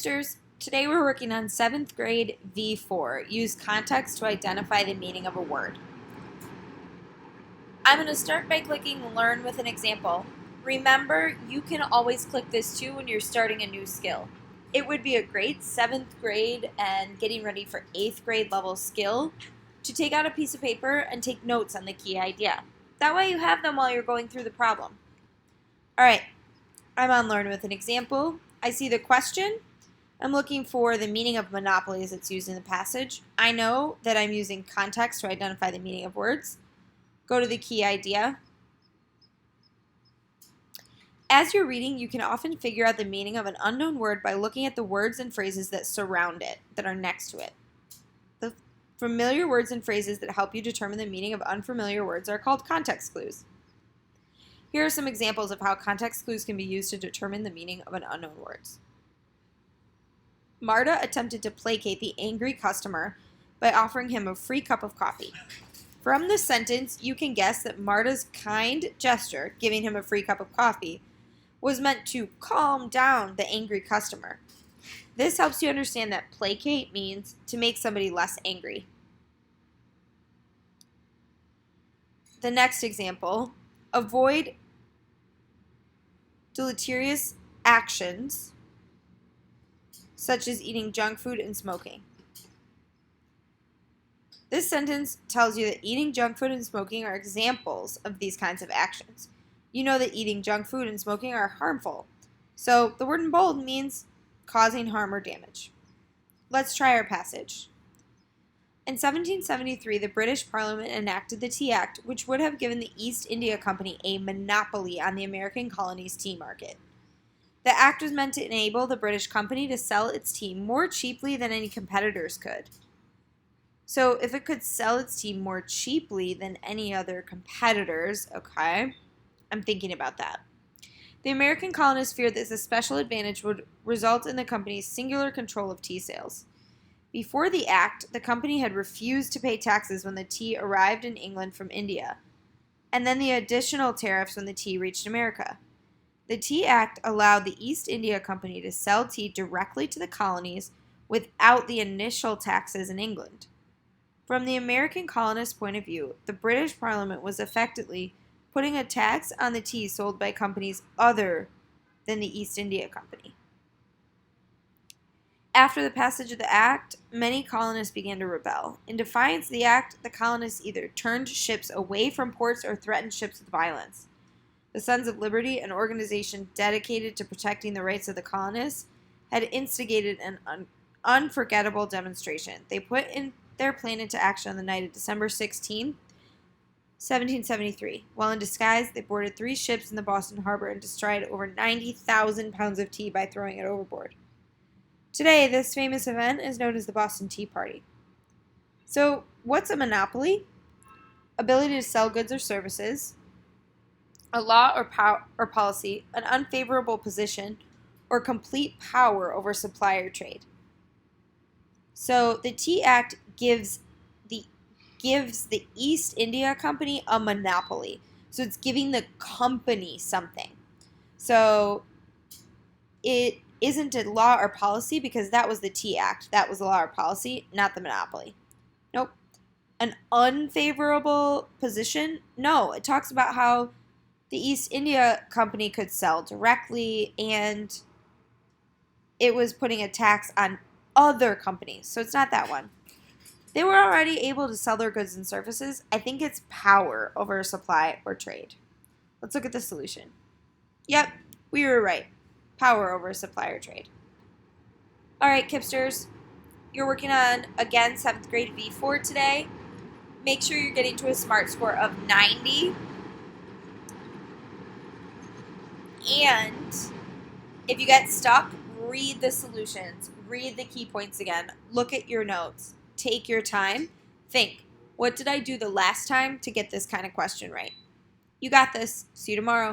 Today we're working on 7th grade V4. Use context to identify the meaning of a word. I'm going to start by clicking Learn with an example. Remember, you can always click this too when you're starting a new skill. It would be a great 7th grade and getting ready for 8th grade level skill to take out a piece of paper and take notes on the key idea. That way you have them while you're going through the problem. Alright, I'm on Learn with an example. I see the question. I'm looking for the meaning of monopoly as it's used in the passage. I know that I'm using context to identify the meaning of words. Go to the key idea. As you're reading, you can often figure out the meaning of an unknown word by looking at the words and phrases that surround it, that are next to it. The familiar words and phrases that help you determine the meaning of unfamiliar words are called context clues. Here are some examples of how context clues can be used to determine the meaning of an unknown word. Marta attempted to placate the angry customer by offering him a free cup of coffee. From this sentence, you can guess that Marta's kind gesture, giving him a free cup of coffee, was meant to calm down the angry customer. This helps you understand that placate means to make somebody less angry. The next example, avoid deleterious actions such as eating junk food and smoking. This sentence tells you that eating junk food and smoking are examples of these kinds of actions. You know that eating junk food and smoking are harmful. So the word in bold means causing harm or damage. Let's try our passage. In 1773, the British Parliament enacted the Tea Act, which would have given the East India Company a monopoly on the American colony's tea market. The act was meant to enable the British company to sell its tea more cheaply than any competitors could. So if it could sell its tea more cheaply than any other competitors, okay, I'm thinking about that. The American colonists feared that this special advantage would result in the company's singular control of tea sales. Before the act, the company had refused to pay taxes when the tea arrived in England from India, and then the additional tariffs when the tea reached America. The Tea Act allowed the East India Company to sell tea directly to the colonies without the initial taxes in England. From the American colonists' point of view, the British Parliament was effectively putting a tax on the tea sold by companies other than the East India Company. After the passage of the act, many colonists began to rebel. In defiance of the act, the colonists either turned ships away from ports or threatened ships with violence. The Sons of Liberty, an organization dedicated to protecting the rights of the colonists, had instigated an unforgettable demonstration. They put their plan into action on the night of December 16, 1773. While in disguise, they boarded 3 ships in the Boston harbor and destroyed over 90,000 pounds of tea by throwing it overboard. Today, this famous event is known as the Boston Tea Party. So, what's a monopoly? Ability to sell goods or services, a law or policy, an unfavorable position, or complete power over supply or trade. So the Tea Act gives the East India Company a monopoly. So it's giving the company something. So it isn't a law or policy because that was the Tea Act. That was the law or policy, not the monopoly. Nope. An unfavorable position? No, it talks about how the East India Company could sell directly, and it was putting a tax on other companies. So it's not that one. They were already able to sell their goods and services. I think it's power over supply or trade. Let's look at the solution. Yep, we were right. Power over supply or trade. All right, Kipsters. You're working on, again, 7th grade V4 today. Make sure you're getting to a SMART score of 90. And if you get stuck, read the solutions, read the key points again, look at your notes, take your time, think, what did I do the last time to get this kind of question right? You got this. See you tomorrow.